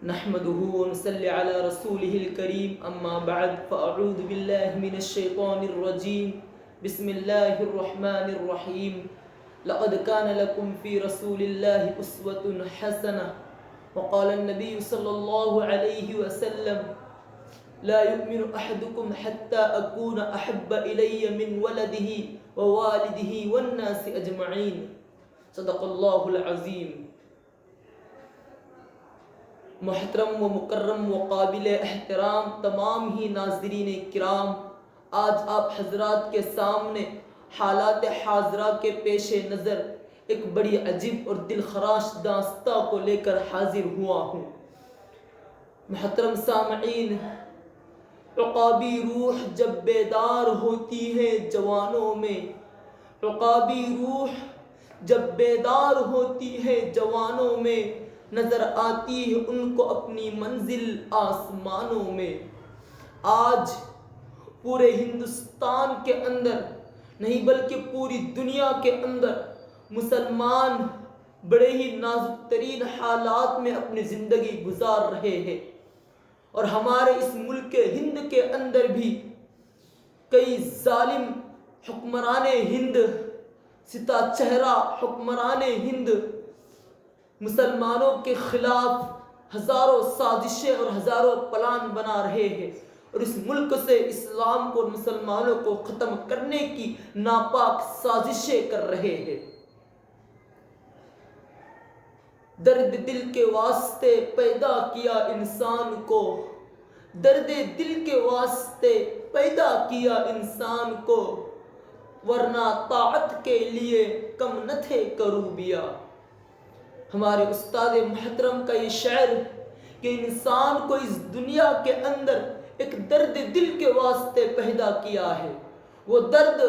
نحمده ونصلي على رسوله الكريم أما بعد فأعوذ بالله من الشيطان الرجيم بسم الله الرحمن الرحيم لقد كان لكم في رسول الله أسوة حسنة وقال النبي صلى الله عليه وسلم لا يؤمن أحدكم حتى أكون أحب إلي من ولده ووالده والناس أجمعين صدق الله العظيم. محترم و مکرم و قابل احترام تمام ہی ناظرین کرام، آج آپ حضرات کے سامنے حالات حاضرہ کے پیش نظر ایک بڑی عجیب اور دل خراش داستان کو لے کر حاضر ہوا ہوں. محترم سامعین، عقابی روح جب بیدار ہوتی ہے جوانوں میں، عقابی روح جب بیدار ہوتی ہے جوانوں میں، نظر آتی ہے ان کو اپنی منزل آسمانوں میں. آج پورے ہندوستان کے اندر نہیں بلکہ پوری دنیا کے اندر مسلمان بڑے ہی نازک ترین حالات میں اپنی زندگی گزار رہے ہیں، اور ہمارے اس ملک ہند کے اندر بھی کئی ظالم حکمران ہند، ستا چہرہ حکمران ہند مسلمانوں کے خلاف ہزاروں سازشیں اور ہزاروں پلان بنا رہے ہیں، اور اس ملک سے اسلام کو، مسلمانوں کو ختم کرنے کی ناپاک سازشیں کر رہے ہیں. درد دل کے واسطے پیدا کیا انسان کو، درد دل کے واسطے پیدا کیا انسان کو، ورنہ طاعت کے لیے کم نہ تھے کروبیا. ہمارے استاد محترم کا یہ شعر کہ انسان کو اس دنیا کے اندر ایک درد دل کے واسطے پیدا کیا ہے. وہ درد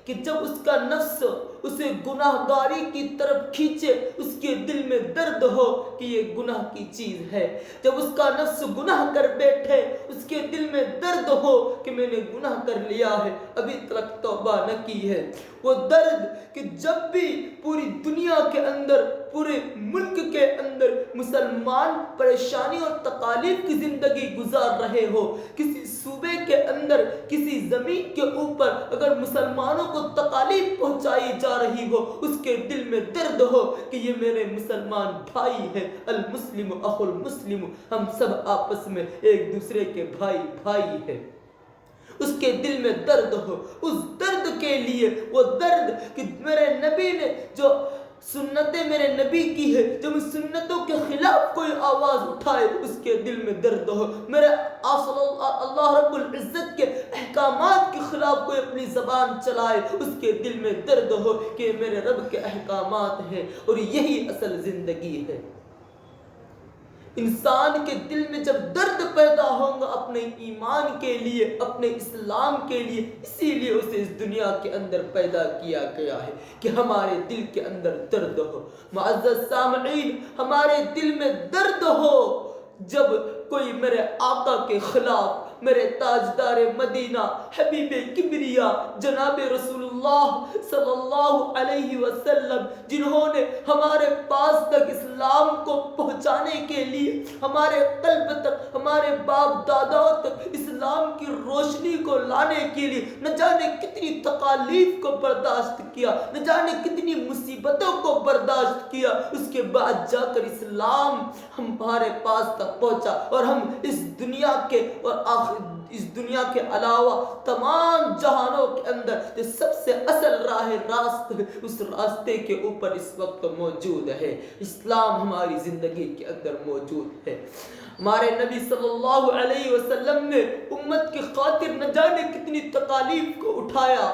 کہ جب اس کا نفس اسے گناہ گاری کی طرف کھینچے، اس کے دل میں درد ہو کہ یہ گناہ کی چیز ہے. جب اس کا نفس گناہ کر بیٹھے، اس کے دل میں درد ہو کہ میں نے گناہ کر لیا ہے، ابھی تک توبہ نہ کی ہے. وہ درد کہ جب بھی پوری دنیا کے اندر، پورے ملک کے اندر مسلمان پریشانی اور تکالیف کی زندگی گزار رہے ہو، کسی صوبے کے اندر، کسی زمین کے اوپر اگر مسلمانوں کو تکالیف پہنچائی جا رہی ہو، اس کے دل میں درد ہو کہ یہ میرے مسلمان بھائی ہے. المسلم اخو المسلم، ہم سب آپس میں ایک دوسرے کے بھائی ہیں. اس کے دل میں درد ہو، اس درد کے لیے، وہ درد کہ میرے نبی نے جو سنتیں میرے نبی کی ہے، جب ان سنتوں کے خلاف کوئی آواز اٹھائے اس کے دل میں درد ہو. میرے اللہ رب العزت کے احکامات کے خلاف کوئی اپنی زبان چلائے، اس کے دل میں درد ہو کہ میرے رب کے احکامات ہیں، اور یہی اصل زندگی ہے. انسان کے دل میں جب درد پیدا ہوگا اپنے ایمان کے لیے، اپنے اسلام کے لیے، اسی لیے اسے اس دنیا کے اندر پیدا کیا گیا ہے کہ ہمارے دل کے اندر درد ہو. معزز سامعین، ہمارے دل میں درد ہو جب کوئی میرے آقا کے خلاف، میرے تاجدار مدینہ، حبیب کبریا جناب رسول اللہ صلی اللہ علیہ وسلم، جنہوں نے ہمارے پاس تک اسلام کو پہنچانے کے لیے، ہمارے قلب تک، ہمارے باپ داداؤں تک اسلام کی روشنی کو لانے کے لیے نہ جانے کتنی تکالیف کو برداشت کیا، نہ جانے کتنی مصیبتوں کو برداشت کیا، اس کے بعد جا کر اسلام ہمارے پاس تک پہنچا، اور ہم اس دنیا کے اور اس دنیا کے علاوہ تمام جہانوں کے اندر جو سب سے اصل راہ راست ہے، اس راستے کے اوپر اس وقت موجود ہے. اسلام ہماری زندگی کے اندر موجود ہے. ہمارے نبی صلی اللہ علیہ وسلم نے امت کی خاطر نہ جانے کتنی تکالیف کو اٹھایا.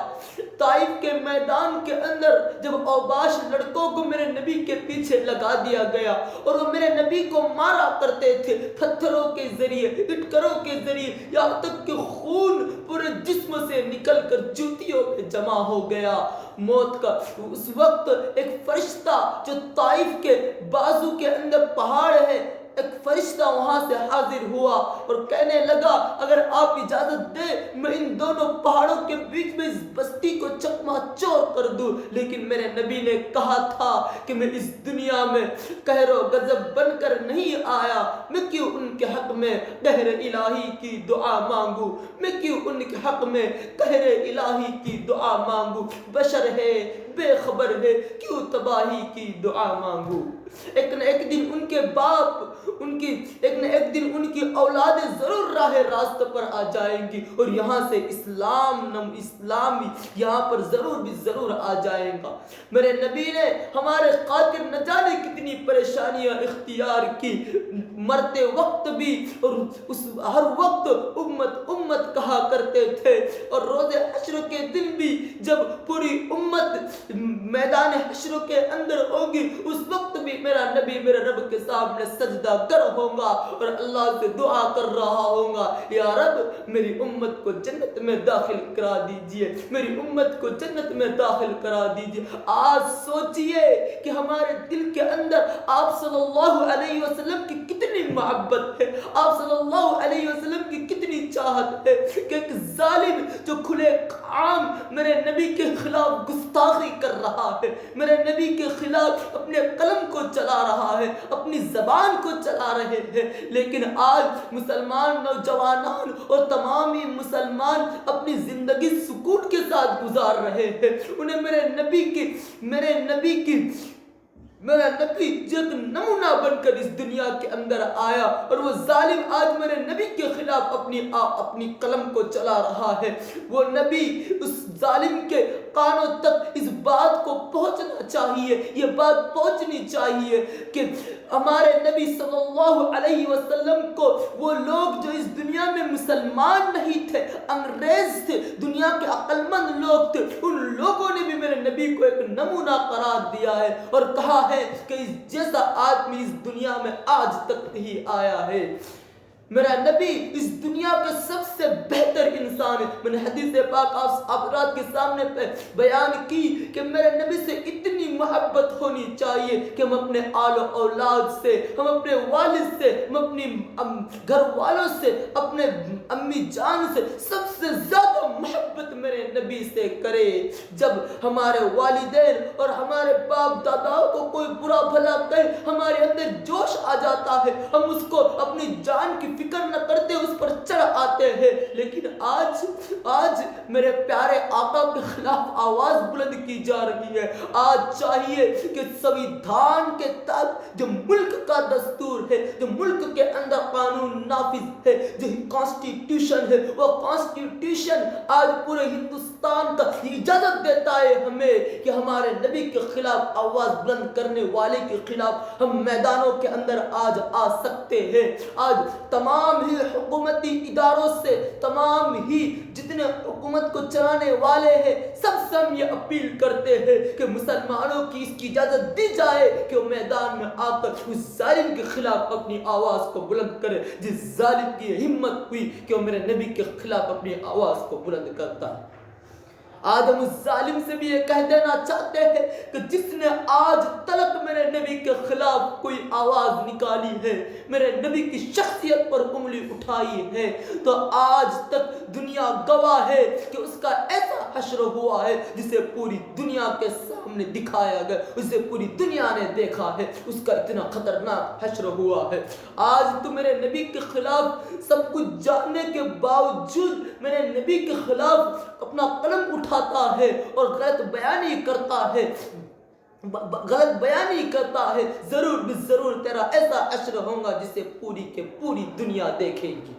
طائف کے میدان کے اندر جب اوباش لڑکوں کو میرے نبی کے پیچھے لگا دیا گیا، اور وہ میرے نبی کو مارا کرتے تھے پتھروں کے ذریعے، اٹکروں کے ذریعے، یہاں تک کہ خون پورے جسم سے نکل کر جوتیوں پہ جمع ہو گیا. موت کا اس وقت ایک فرشتہ جو طائف کے بازو کے اندر پہاڑ ہے، ایک فرشتہ وہاں سے حاضر ہوا اور کہنے لگا اگر آپ اجازت دیں میں ان دونوں پہاڑوں کے بیچ میں اس بستی کو چکما چور کر دوں، لیکن میرے نبی نے کہا تھا کہ میں اس دنیا میں قہر و غضب بن کر نہیں آیا، میں کیوں ان کے حق میں قہر الہی کی دعا مانگوں، میں کیوں ان کے حق میں قہر الہی کی دعا مانگوں، بشر ہے بے خبر ہے کیوں تباہی کی دعا مانگوں۔ ایک نہ ایک دن ان کے باپ ایک نہ ایک دن ان کی اولادیں ضرور راہ راست پر آ جائیں گی اور یہاں سے اسلام یہاں پر ضرور آ جائے گا۔ میرے نبی نے ہمارے خاطر نہ جانے کتنی پریشانیاں اختیار کی، مرتے وقت بھی اور ہر وقت امت کہا کرتے تھے، اور روز حشر کے دن بھی جب پوری امت میدان حشر کے اندر ہوگی اس وقت بھی میرا نبی میرے رب کے سامنے سجدہ گر ہوگا اور اللہ سے دعا کر رہا ہوگا، یا رب میری امت کو جنت میں داخل کرا دیجئے، میری امت کو جنت میں داخل کرا دیجئے۔ آج سوچئے کہ ہمارے دل کے اندر آپ صلی اللہ علیہ وسلم کی کتنی محبت ہے، آپ صلی اللہ علیہ وسلم کی کتنی چاہت ہے کہ ایک ظالم جو کھلے عام میرے نبی کے خلاف گستاخی کر رہا ہے، میرے نبی کے خلاف اپنے قلم کو چلا رہا ہے، اپنی زبان کو چلا رہے ہیں، لیکن آج مسلمان نوجوانان اور تمام ہی مسلمان اپنی زندگی سکون کے ساتھ گزار رہے ہیں۔ انہیں میرے نبی جو ایک نمونہ بن کر اس دنیا کے اندر آیا، اور وہ ظالم آج میرے نبی کے خلاف اپنی قلم کو چلا رہا ہے۔ وہ نبی اس ظالم کے کانوں تک اس بات کو پہنچنا چاہیے، یہ بات پہنچنی چاہیے کہ ہمارے نبی صلی اللہ علیہ وسلم کو وہ لوگ جو اس دنیا میں مسلمان نہیں تھے، انگریز تھے، دنیا کے عقل مند لوگ تھے، ان لوگوں نے بھی میرے نبی کو ایک نمونہ قرار دیا ہے اور کہا ہے کہ اس جیسا آدمی اس دنیا میں آج تک نہیں آیا ہے۔ میرا نبی اس دنیا کے سب سے بہتر انسان ہے۔ میں نے حدیث پاک آپ حضرات کے سامنے پہ بیان کی کہ میرے نبی سے اتنی محبت ہونی چاہیے کہ ہم اپنے آل و اولاد سے، ہم اپنے والد سے، ہم اپنی گھر والوں سے، اپنے امی جان سے سب سے زیادہ محبت میرے نبی سے کرے۔ جب ہمارے والدین اور ہمارے باپ داداؤں کو کوئی برا بھلا کہے ہمارے اندر جوش آ جاتا ہے، ہم اس کو اپنی جان کی فکر نہ کرتے اس پر چڑھ آتے ہیں، لیکن آج میرے پیارے آقا کے خلاف آواز بلند کی جا رہی ہے۔ آج چاہیے کہ سویدھان کے تحت جو ملک کا دستور ہے، جو ملک کے اندر قانون نافذ ہے، جو کانسٹیٹیوشن ہے، وہ کانسٹیٹیوشن آج پورے ہندوستان کا اجازت دیتا ہے ہمیں کہ ہمارے نبی کے خلاف آواز بلند کرنے والے کے خلاف ہم میدانوں کے اندر آج آ سکتے ہیں۔ آج تمام ہی حکومتی اداروں سے، تمام ہی جتنے حکومت کو چلانے والے ہیں، سب سے ہم یہ اپیل کرتے ہیں کہ مسلمانوں کی اس کی اجازت دی جائے کہ وہ میدان میں آ کر اس ظالم کے خلاف اپنی آواز کو بلند کرے، جس ظالم کی ہمت ہوئی کہ وہ میرے نبی کے خلاف اپنی آواز کو بلند کرتا ہے۔ آج ہم اس ظالم سے بھی یہ کہہ دینا چاہتے ہیں کہ جس نے آج تلک میرے نبی کے خلاف کوئی آواز نکالی ہے، میرے نبی کی شخصیت پر انگلی اٹھائی ہے، تو آج تک دنیا گواہ ہے کہ اس کا ایسا حشر ہوا ہے جسے پوری دنیا کے سامنے دکھایا گیا، اسے پوری دنیا نے دیکھا ہے، اس کا اتنا خطرناک حشر ہوا ہے۔ آج تو میرے نبی کے خلاف سب کچھ جاننے کے باوجود میرے نبی کے خلاف اپنا قلم اٹھاتا ہے اور غلط بیانی کرتا ہے، ضرور تیرا ایسا عشر ہوگا جسے پوری کے پوری دنیا دیکھے گی۔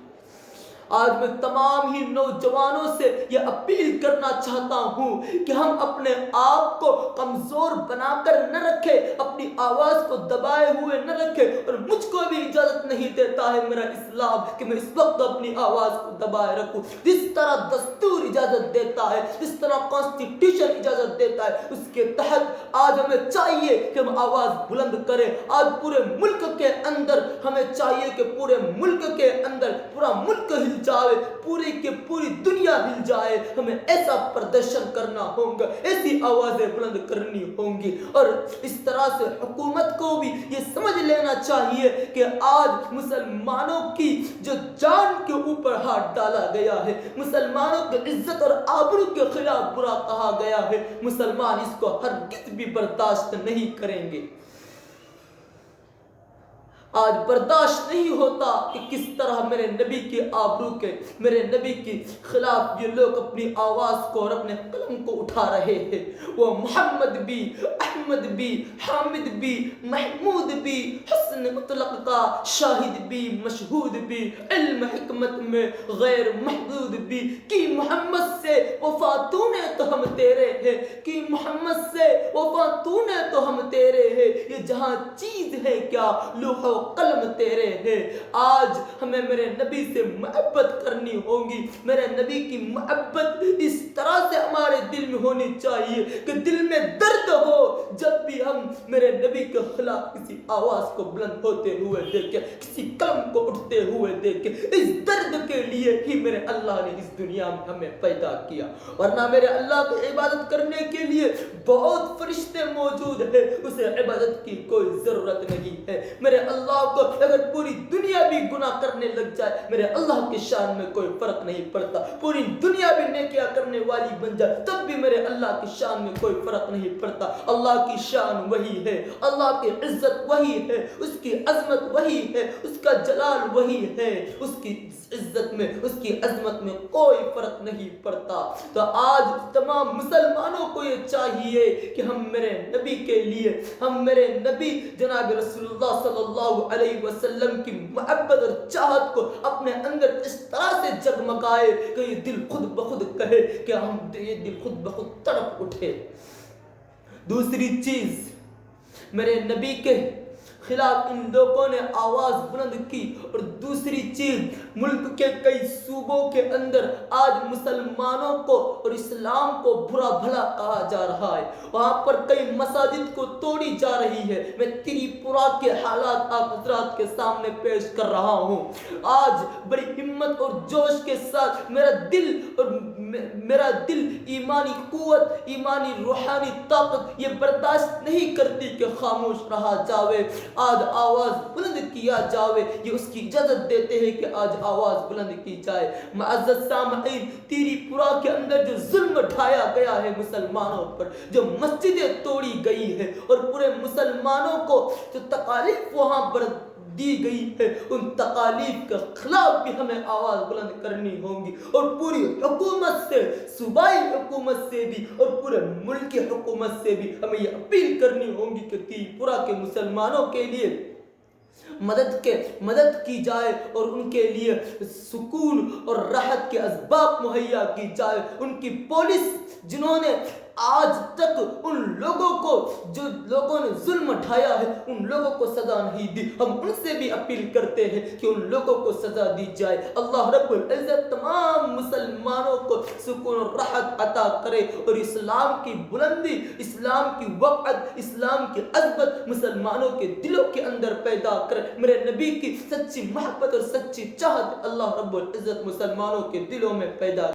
آج میں تمام ہی نوجوانوں سے یہ اپیل کرنا چاہتا ہوں کہ ہم اپنے آپ کو کمزور بنا کر نہ رکھیں، اپنی آواز کو دبائے ہوئے نہ رکھیں، اور مجھ کو بھی اجازت نہیں دیتا ہے میرا اسلام کہ میں اس وقت اپنی آواز کو دبائے رکھوں۔ جس طرح دستور اجازت دیتا ہے، جس طرح کانسٹیٹیوشن اجازت دیتا ہے، اس کے تحت آج ہمیں چاہیے کہ ہم آواز بلند کریں۔ آج پورے ملک کے اندر ہمیں چاہیے کہ پورے ملک کے اندر پورا ملک ہل جائے، پوری کی پوری دنیا ہل جائے، ہمیں ایسا پردرشن کرنا ہوگا، ایسی آوازیں بلند کرنی ہوں گی، اور اس طرح سے حکومت کو بھی یہ سمجھ لینا چاہیے کہ آج مسلمانوں کی جو جان کے اوپر ہاتھ ڈالا گیا ہے، مسلمانوں کی عزت اور آبرو کے خلاف برا کہا گیا ہے، مسلمان اس کو ہرگز بھی برداشت نہیں کریں گے۔ آج برداشت نہیں ہوتا کہ کس طرح میرے نبی کی آبرو کے، میرے نبی کے خلاف یہ لوگ اپنی آواز کو اور اپنے قلم کو اٹھا رہے ہیں۔ وہ محمد بھی، احمد بھی، حامد بھی، محمود بھی، حسن مطلق کا شاہد بھی، مشہود بھی، علم حکمت میں غیر محدود بھی، کہ محمد سے وفا تو نے تو ہم تیرے ہیں، کہ محمد سے وفا تو نے تو ہم تیرے ہیں، یہ جہاں چیز ہے کیا لوح و قلم تیرے ہیں۔ آج ہمیں میرے نبی سے محبت کرنی ہوگی، میرے نبی کی محبت اس طرح سے ہمارے دل میں ہونی چاہیے کہ دل میں درد ہو جب بھی ہم میرے نبی کے خلاف کسی آواز کو بلند ہوتے ہوئے دیکھیں، کسی قلم کو اٹھتے ہوئے دیکھیں۔ اس درد کے لیے ہی میرے اللہ نے اس دنیا میں ہمیں پیدا کیا، ورنہ میرے اللہ کی عبادت کرنے کے لیے بہت فرشتے موجود ہیں، اسے عبادت کی کوئی ضرورت نہیں ہے۔ میرے اللہ کو اگر پوری دنیا بھی گناہ کرنے لگ جائے، میرے اللہ کی شان میں کوئی فرق نہیں پڑتا، پوری دنیا بھی نیکیاں کرنے والی بن جائے تب بھی میرے اللہ کی شان میں کوئی فرق نہیں پڑتا۔ اللہ کی شان وہی ہے، اللہ کی عزت وہی ہے، اس کی عظمت وہی ہے، اس کا جلال وہی ہے، اس کی عزت میں، اس کی عظمت میں کوئی فرق نہیں پڑتا۔ تو آج تمام مسلمانوں کو یہ چاہیے کہ ہم میرے نبی کے لیے، ہم میرے نبی جناب رسول اللہ صلی اللہ علیہ وسلم کی محبت اور چاہت کو اپنے اندر اس طرح سے جگمگائے کہ یہ دل خود بخود کہے کہ یہ دل خود بخود تڑپ اٹھے۔ دوسری چیز، میرے نبی کے خلاف ان لوگوں نے آواز بلند کی، اور دوسری چیز ملک کے کئی صوبوں کے اندر آج مسلمانوں کو اور اسلام کو برا بھلا کہا جا رہا ہے، وہاں پر کئی مساجد کو توڑی جا رہی ہے۔ میں تریپورہ کے حالات آپ حضرات کے سامنے پیش کر رہا ہوں۔ آج بڑی ہمت اور جوش کے ساتھ میرا دل ایمانی قوت، ایمانی روحانی طاقت یہ برداشت نہیں کرتی کہ خاموش رہا جاوے، آج آواز بلند کیا جاوے، یہ اس کی اجازت دیتے ہیں کہ آج آواز بلند کی جائے۔ معزز سامعین، تیری پورہ کے اندر جو ظلم ڈھایا گیا ہے مسلمانوں پر، جو مسجدیں توڑی گئی ہے اور پورے مسلمانوں کو جو تکالیف وہاں پر دی گئی ہے، ان تکالیف کے خلاف بھی ہمیں آواز بلند کرنی ہوگی، اور پوری حکومت سے، صوبائی حکومت سے بھی اور پورے ملک کی حکومت سے بھی ہمیں یہ اپیل کرنی ہوگی کہ تریپورہ کے مسلمانوں کے لیے مدد کی جائے اور ان کے لیے سکون اور راحت کے اسباب مہیا کی جائے۔ ان کی پولیس جنہوں نے آج تک ان لوگوں کو، جو لوگوں نے ظلم اٹھایا ہے، ان لوگوں کو سزا نہیں دی، ہم ان سے بھی اپیل کرتے ہیں کہ ان لوگوں کو سزا دی جائے۔ اللہ رب العزت تمام مسلمانوں کو سکون اور راحت عطا کرے، اور اسلام کی بلندی، اسلام کی وقعت، اسلام کی عظمت مسلمانوں کے دلوں کے اندر پیدا کرے۔ میرے نبی کی سچی محبت اور سچی چاہت اللہ رب العزت مسلمانوں کے دلوں میں پیدا